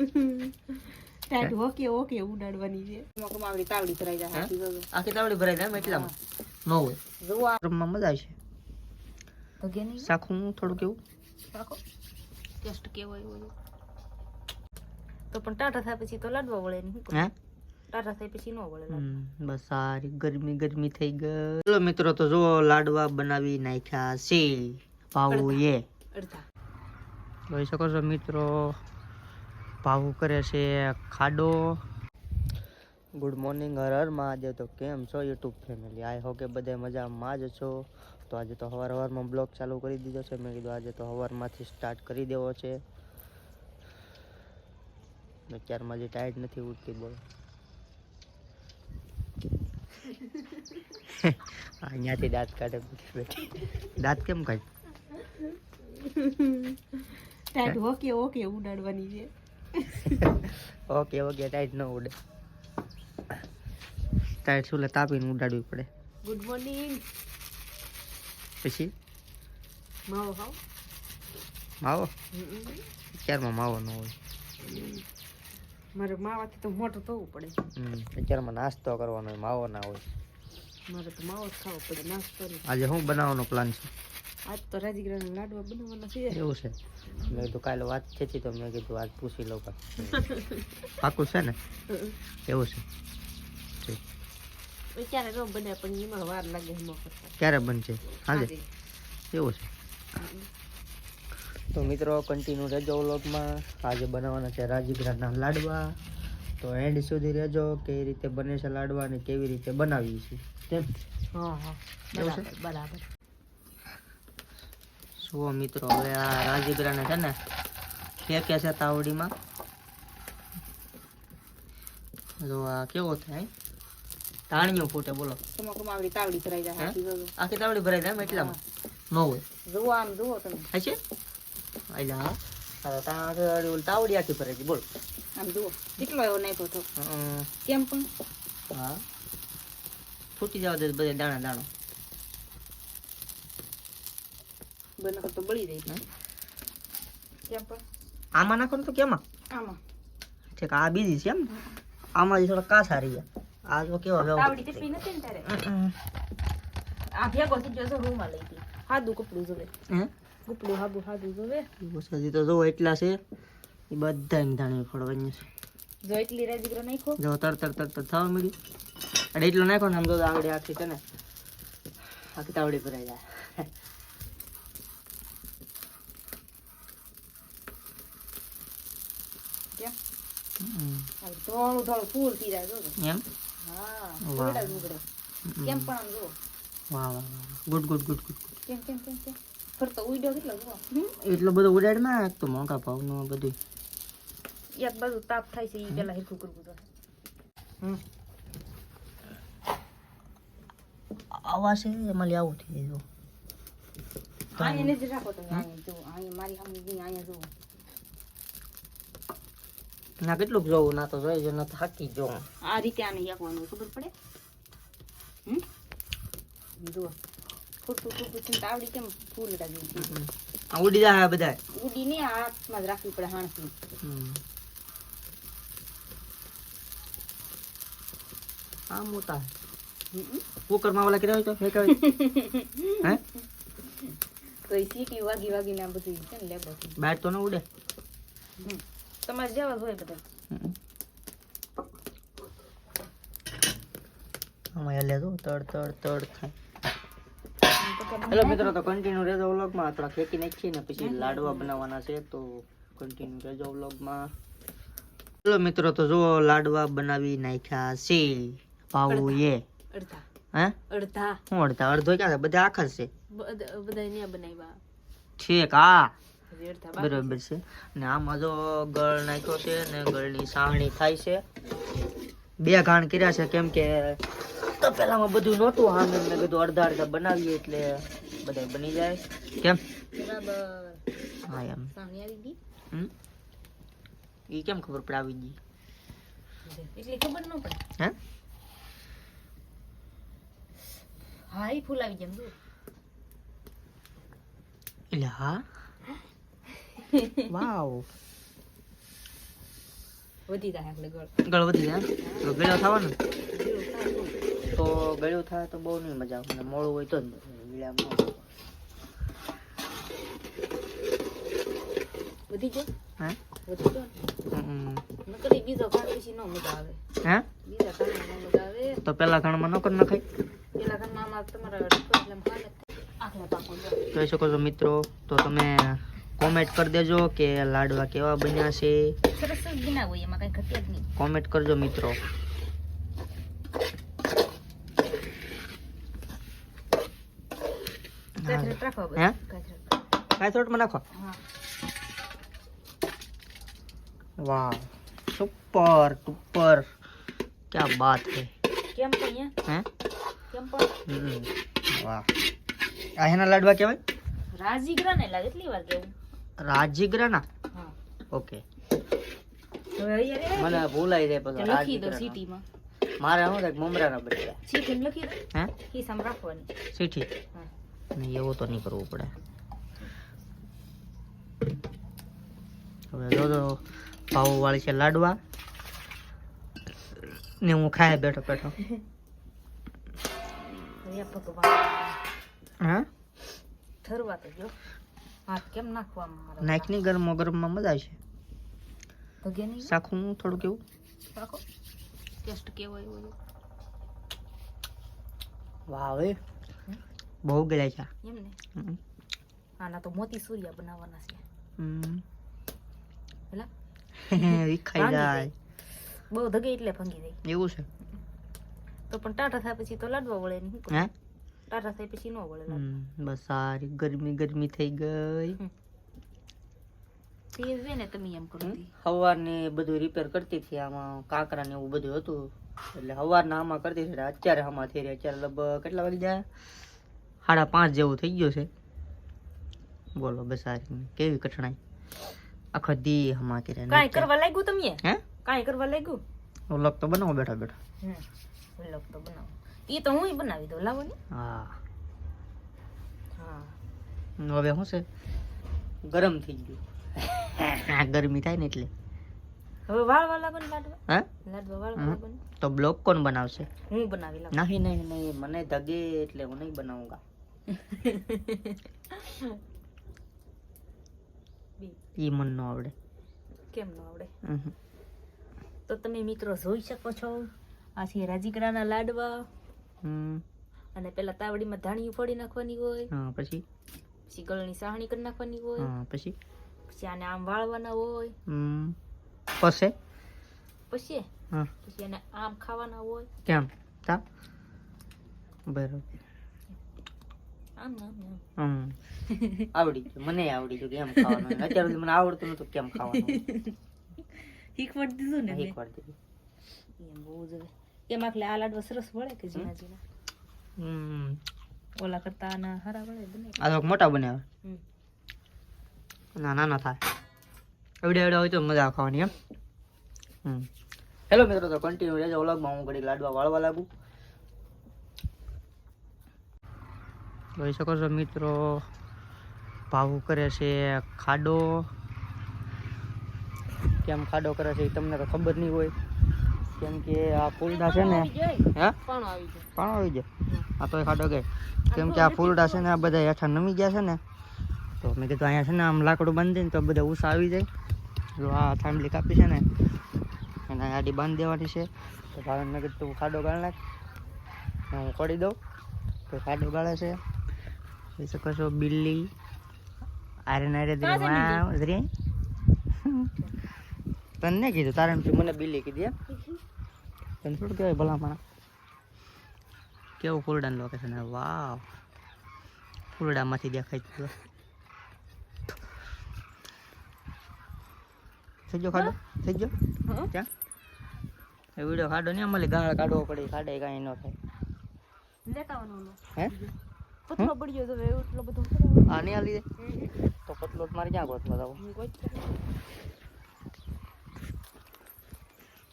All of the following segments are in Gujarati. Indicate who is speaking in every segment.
Speaker 1: ટાઈટ ઓકે ઓકે ઉડાડવાની છે. આવડી તાવડી ભરાઈ જાય.
Speaker 2: આખી તાવડી ભરાઈ જાય એટલામાં ન હોય.
Speaker 1: જોવા
Speaker 2: રમવા મજા આવશે.
Speaker 1: ભગે નહીં
Speaker 2: શાખું થોડું કેવું
Speaker 1: રાખો ટેસ્ટ કેવો હોય તો પણ ટાટા થાય પછી તો લાડવા વળે નહીં.
Speaker 2: હે
Speaker 1: ટાટા થાય પછી નો વળે.
Speaker 2: બસ સારી ગરમી ગરમી થઈ ગઈ. ચલો મિત્રો તો જો લાડવા બનાવી નાખ્યા છે ભાવુ એ
Speaker 1: અડધા
Speaker 2: જોઈ શકો છો મિત્રો. ભાવુ કરે છે ખાડો. Good morning Har Har Mahadev. તો કેમ છો યુટ્યુબ ફેમિલી? આઈ હો કે બધા મજામાં જ છો. તો આજે તો સવારમાં બ્લોગ ચાલુ કરી દીધો છે. મેં કીધું આજે તો સવારમાંથી સ્ટાર્ટ કરી દેવો છે. અત્યારમાં જે ટાઈટ નથી ઉઠતી બોલ. અહીંયાથી દાંત કાઢે બેઠી. દાંત કેમ કાઢ?
Speaker 1: ટાઈટ ઓકે ઓકે ઉડાડવાની છે.
Speaker 2: ઓકે ઓકે ટાઈટ ન ઉડે. ટાઈટ શું તાપીને ઉડાડવી પડે.
Speaker 1: Good morning.
Speaker 2: પછી
Speaker 1: માવો ખાવ?
Speaker 2: માવો અત્યારમાં માવો ન હોય.
Speaker 1: મારે માવાથી તો મોટું થવું પડે.
Speaker 2: અત્યારમાં નાસ્તો કરવાનો હોય, માવો ના હોય.
Speaker 1: મારે તો માવો જ ખાવો પડે નાસ્તો નહીં.
Speaker 2: આજે શું બનાવવાનો પ્લાન છે?
Speaker 1: આજ તો રાજગીરાના લાડવા બનાવવાના છે.
Speaker 2: એવું છે. મેં કીધું કાલે વાત થઈ તો મેં કીધું આજ પૂછી લઉં. પાકું છે ને? એવું છે.
Speaker 1: ક્યારે નો બને પણ એમાં વાર લાગે.
Speaker 2: ક્યારે બનશે? હાજે એવું છે. તો મિત્રો કન્ટિન્યુ રહેજો વ્લોગમાં. આજે બનાવવાના છે રાજગીરાના લાડવા. તો એન્ડ સુધી રહેજો. કેવી રીતે બને છે લાડવા અને કેવી રીતે બનાવીએ છીએ તેમ.
Speaker 1: હા હા બરાબર બરાબર.
Speaker 2: શું મિત્રો હવે આ રાજગીરાને છે ને ફેંકે છે તાવડીમાં. જો આ કેવો થાય તાણીઓ ફૂટે બોલો.
Speaker 1: આવડી તાવડી ભરાઈ જાય.
Speaker 2: આખી તાવડી ભરાઈ જાય એટલામાં ન હોય.
Speaker 1: જુઓ આમ જુઓ તમે
Speaker 2: હશે તાવડી આખી ભરાઈ ગઈ બોલો.
Speaker 1: આમ જુઓ કેટલો એવો નાખ્યો હતો કેમ પણ.
Speaker 2: હા ફૂટી જવા દે બધે દાણા દાણો.
Speaker 1: બને તો બળી જાય કેમ પણ.
Speaker 2: આમાં નાખો ને તો કેમાં?
Speaker 1: આમાં
Speaker 2: ઠીક આ બીજી છે એમ. આમાં થોડા કાસા રહી ગયા. આ તો કેવા
Speaker 1: તાવડી કેટલી નથી ને તારે. આ ભેગો થઈ ગયો રૂમમાં લઈ ગઈ. હાદું કપડું જોવે.
Speaker 2: હે
Speaker 1: કપડું હાદું જોવે.
Speaker 2: હજી તો જો એટલા છે એ બધા ધાણી ફોડવાની છે.
Speaker 1: જો એટલી રાજગીરા નાખો.
Speaker 2: જો તર થવા મળ્યું. અને એટલું નાખો ને આમ તો આંગળી આખી છે ને આખી તાવડી ભરાઈ જાય.
Speaker 1: થોડું થોડું ફૂલ પી જાય.
Speaker 2: એમ
Speaker 1: હા ઉગડે ઉગડે કેમ પણ આમ જુઓ.
Speaker 2: વાહ વાહ વાહ ગુડ ગુડ ગુડ ગુડ.
Speaker 1: કેમ કેમ કેમ કેમ ફરતો ઉડ્યો કેટલો જુઓ.
Speaker 2: એટલો બધો ઉડાડ ના તો મોંઘા ભાવનું બધું.
Speaker 1: એક બાજુ તાપ થાય છે એ પેલા હેરખું કરવું તો.
Speaker 2: આવા છે એમાં આવું થઈ જાય.
Speaker 1: અહીંયા નજર રાખો તમે. અહીંયા જુઓ અહીંયા મારી સામે અહીંયા જુઓ.
Speaker 2: ના કેટલુંક જોવું ના તો જોઈ જો ના તો હાકી જો.
Speaker 1: આ રીતે આને યાકવાનું ખબર પડે. જુઓ ફૂટું ફૂટું તાવડી કેમ ફૂલ લાગી.
Speaker 2: આ ઉડી જાય બધા.
Speaker 1: ઉડી ને હાથમાં જ રાખવી પડે હાણસી.
Speaker 2: આ મોટા કુકર માં ઓલા કર્યા તો ફેંકાવે. હે
Speaker 1: તો એ સીટી વાગી વાગીને આ બધું છે ને લેબો.
Speaker 2: બહાર તો ન ઉડે.
Speaker 1: તમારે જેવા જ હોય બધા.
Speaker 2: આમાં લે તો તડ થાય. હેલો મિત્રો તો કન્ટિન્યુ રહેજો વ્લોગમાં. થોડા ફેંકી નાખીએ ને પછી લાડવા બનાવવાના છે તો કન્ટિન્યુ રહેજો વ્લોગમાં. હેલો મિત્રો તો જો લાડવા બનાવી નાખ્યા છે ભાવુ એ.
Speaker 1: અડધા
Speaker 2: હે
Speaker 1: અડધા
Speaker 2: હું અડધા અડધો ક્યાં છે? બધા આખા છે.
Speaker 1: બધા ને બનાવ્યા.
Speaker 2: ઠીક હા
Speaker 1: અડધા
Speaker 2: બરોબર છે. ને આમાં જો ગળ નાખ્યો છે ને ગળની સાહણી થાય છે. બે ઘાણ કર્યા છે કેમ કે તો પેલામાં બધું નહોતું. હા મેં કીધું અડધા અડધા બનાવીએ એટલે બધા બની જાય. કેમ
Speaker 1: બરાબર.
Speaker 2: હા એમ
Speaker 1: સાણી આવી ગઈ.
Speaker 2: એ કેમ ખબર પડે આવી ગઈ?
Speaker 1: એટલી ખબર ન પડે.
Speaker 2: હે
Speaker 1: હા એ ફૂલ આવી ગયા.
Speaker 2: એટલે હા વાવ
Speaker 1: વધી જાય એટલે ગળ
Speaker 2: ગળ વધી જાય તો ગળ્યો થવાનું
Speaker 1: ગળ્યું થાય તો.
Speaker 2: તો ગળ્યું થાય તો બહુ નહીં મજા આવે અને મોડું હોય તો જ ગળ્યામાં
Speaker 1: વધી જાય
Speaker 2: હે
Speaker 1: વધી જાય નકર ઈ બીજો ઘાણ પછી નો મજા આવે
Speaker 2: હે
Speaker 1: બીજા ઘાણમાં નો મજા આવે
Speaker 2: તો પેલા ઘણમાં ન કરી નખાય
Speaker 1: પેલા ઘાણમાં આમાં તમારા પ્રોબ્લેમ ખાને આખલા પાકો જાય
Speaker 2: જોઈ શકો છો મિત્રો તો તમે કોમેન્ટ કરી દેજો કે લાડવા કેવા બન્યા છે
Speaker 1: સરસ જ બનાવો એમાં કઈ ઘટે જ નહીં
Speaker 2: કોમેન્ટ કરજો મિત્રો
Speaker 1: કાથરેટ રાખો બસ
Speaker 2: હે?
Speaker 1: કાથરેટ
Speaker 2: કાથરોટમાં નાખો
Speaker 1: હા
Speaker 2: વાહ સુપર ટુપર ક્યા બાત હે
Speaker 1: કેમ પણ અહીંયા
Speaker 2: હે
Speaker 1: કેમ પણ
Speaker 2: વાહ આ એના લાડવા કહેવાય
Speaker 1: રાજીગરા ને લાગે એટલી વાર કેવું
Speaker 2: રાજીગરાના
Speaker 1: હા
Speaker 2: ઓકે
Speaker 1: હવે અહીંયા
Speaker 2: મને ભૂલાઈ જાય પછી
Speaker 1: લખી દો
Speaker 2: રાજગીરાના.
Speaker 1: સિટીમાં
Speaker 2: મારે શું થાય મમરાના બદલે
Speaker 1: સિટીમાં લખી દો
Speaker 2: હે
Speaker 1: ખિસ્સામાં રાખવાની
Speaker 2: સીઠી
Speaker 1: હા
Speaker 2: નહીં એવું તો નહીં કરવું પડે હવે જો ભાવ વાળી છે લાડવા ને હું ખાય બેઠો બેઠો
Speaker 1: અરે ભગવાન
Speaker 2: હા
Speaker 1: ઠરવા તો જો હાથ કેમ નાખવામાં મારો
Speaker 2: નાખની ગરમો ગરમમાં મજા આવશે
Speaker 1: ભગે નહીં
Speaker 2: શાખું થોડું કેવું
Speaker 1: રાખો ટેસ્ટ કેવો એવો
Speaker 2: વાહ હવે બહુ ગળ્યા છે
Speaker 1: એમ ને
Speaker 2: હમ.
Speaker 1: આના તો મોતી સૂર્યા બનાવવાના છે
Speaker 2: હમ.
Speaker 1: પેલા
Speaker 2: વિખાઈ જાય
Speaker 1: બહુ ધગે એટલે ભંગી જાય
Speaker 2: એવું છે
Speaker 1: તો પણ ટાટા થાય પછી તો લાડવા વળે નહીં શું
Speaker 2: હે
Speaker 1: કરું? ટાટા થાય પછી નો વળે લાડવા.
Speaker 2: બસ સારી ગરમી ગરમી થઈ ગઈ
Speaker 1: તેજ છે ને તમે એમ કરો તી.
Speaker 2: સવારને બધું રિપેર કરતી હતી આમાં કાંકરા ને એવું બધું હતું એટલે સવારના આમાં કરતી હતી અત્યારે આમાં થઈ રહ્યા અત્યારે લગભગ કેટલા વાગી જાય 5:30 જેવું થઈ ગયું છે બોલો બસ આ કેવી કઠણાઈ આખો દી આમાં કર્યા
Speaker 1: કાંઈ કરવા લાગ્યું તમે
Speaker 2: હે
Speaker 1: કાંઈ કરવા લાગ્યું
Speaker 2: વ્લોગ તો બનાવો બેઠા બેઠા
Speaker 1: વ્લોગ તો બનાવો એ તો હું બનાવી દઉં લાવો ને
Speaker 2: હા
Speaker 1: હા
Speaker 2: હવે શું છે ગરમ થઈ ગયું ગરમી થાય ને એટલે
Speaker 1: હવે વાળવા લાગો ને લાડવા
Speaker 2: હે
Speaker 1: લાડવા વાળવા લાગો ને
Speaker 2: તો બ્લોગ કોણ બનાવશે
Speaker 1: હું બનાવી લાવું
Speaker 2: નહીં નહીં નહીં મને ધગે એટલે હું નહીં બનાવુંગા ઈ મન નો આવડે
Speaker 1: કેમ ન આવડે
Speaker 2: હમ.
Speaker 1: તો તમે મિત્રો જોઈ શકો છો આ છે રાજીગરાના લાડવા
Speaker 2: હમ.
Speaker 1: અને પેલા તાવડીમાં ધાણીયું ફોડી નાખવાની હોય
Speaker 2: હા પછી
Speaker 1: પછી ગળની સાહણી કરી નાખવાની હોય
Speaker 2: હા પછી
Speaker 1: પછી આને આમ વાળવાના હોય
Speaker 2: પછી
Speaker 1: પછી
Speaker 2: હા
Speaker 1: પછી આને આમ ખાવાના હોય
Speaker 2: કેમ તા બરોબર
Speaker 1: આમ ને આમ ને આમ.
Speaker 2: હમ આવડી ગયું મને આવડી ગયું કેમ ખાવાનું અત્યાર સુધી મને આવડતું નતું કેમ ખાવાનું
Speaker 1: શીખવાડી દીધું ને મેં.
Speaker 2: શીખવાડી દીધું
Speaker 1: એમ બહુ જ હવે. એમ આખલે આ લાડવા સરસ વળે કે ઝીણા ઝીણા
Speaker 2: હમ
Speaker 1: ઓલા કરતા આના હારા વળે બને
Speaker 2: આ તો મોટા બનાવે
Speaker 1: હમ.
Speaker 2: ના નાના થાય એવડે એવડે હોય તો મજા આવે ખાવાની એમ હેલો મિત્રો તો કન્ટિન્યુ રહેજો વ્લોગમાં હું ઘડી લાડવા વાળવા લાગુ જોઈ શકો છો મિત્રો ભાવું કરે છે ખાડો કેમ ખાડો કરે છે એ તમને તો ખબર નહીં હોય કેમ કે આ ફૂલડા છે ને
Speaker 1: આવી જાય.
Speaker 2: હે
Speaker 1: પાણો આવી જાય
Speaker 2: પાણો આવી જાય આ તો ખાડો ગઈ કેમ કે આ ફૂલડા છે ને આ બધા હેઠા નમી ગયા છે ને તો મેં કીધું અહીંયા છે ને આમ લાકડું બાંધી ને તો બધા ઉષા આવી જાય જો આ થાંભલી કાપી છે ને અને આડી બાંધી દેવાની છે તો ભાવે મેં કીધું તું ખાડો ગાળ નાખ હું કરી દઉં તો ખાડો ગાળે છે જોઈ શકો છો બિલ્લી આરે નારે તને નહીં કીધું તારે મને બિલ્લી કીધી એમ તને થોડું કહેવાય ભલામણ કેવું ફૂલડાનું લોકેશન વાવ ફૂલડામાંથી દેખાય છે થઈ ગયો ખાડો થઈ ગયો
Speaker 1: હા.
Speaker 2: ક્યાં એ વિડીયો ખાડો નહીં અમારે ગાળ કાઢવો પડે ખાડે કાંઈ ન થાય
Speaker 1: દેખાવાનો ઓલો.
Speaker 2: હે
Speaker 1: પતલો પડી ગયો તો હવે એટલો બધો
Speaker 2: આ નહીં આ લીધે તો પતલો મારે ક્યાં ગોતવા જવું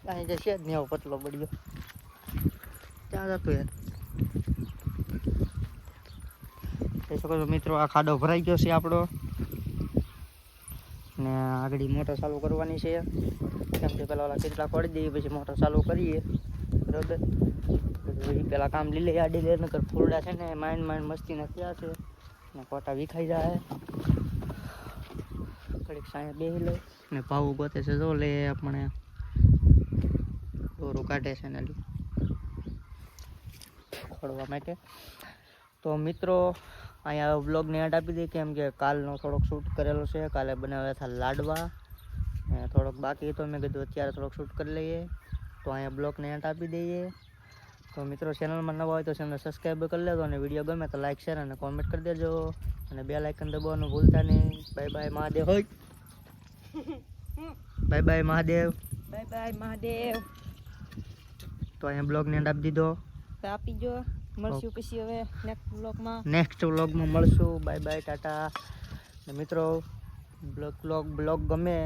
Speaker 2: અહીં જે છે જ નહીં આવો પતલો પડ્યો ક્યાં જતો યાર જોઈ શકો છો મિત્રો આ ખાડો ભરાઈ ગયો છે આપણો ને આગળ મોટર ચાલુ કરવાની છે. કેમ કે પહેલાં ઓલા કેટલા પડી દઈએ પછી મોટર ચાલુ કરીએ, બરાબર. એ પહેલાં કામ લીલે આડી લે, નકર ફૂલડા છે ને માઇન્ડ મસ્તી નથી આવશે ને કોટા વિખાઈ જાય. ઘડીક સાંય બેસી લે ને ભાવું ગોતે છે, જો લે આપણે દોરું કાઢે છે ને ખોડવા માટે. તો મિત્રો અહીંયા બ્લોગને એડ આપી દઈએ, કેમ કે કાલનો થોડોક શૂટ કરેલો છે. કાલે બનાવ્યા હતા લાડવા ને થોડોક બાકી હતો, મેં કીધું અત્યારે થોડોક શૂટ કરી લઈએ. તો અહીંયા બ્લોગને એડ આપી દઈએ. તો મિત્રો ચેનલમાં નવા હોય તો ચેનલ સબસ્ક્રાઈબ કરી લેજો, અને વિડીયો ગમે તો લાઈક શેર અને કોમેન્ટ કરી દેજો, અને બેલ આઇકન દબાવવાનું ભૂલતા નહીં. Bye bye Mahadev. હોય bye bye Mahadev.
Speaker 1: Bye bye Mahadev.
Speaker 2: તો અહીંયા બ્લોગને એડ આપી દીધો.
Speaker 1: આપી જો, મળશું પછી હવે
Speaker 2: નેક્સ્ટ વ્લોગમાં મળશું. Bye bye, Tata. ને મિત્રો બ્લોગ ગમે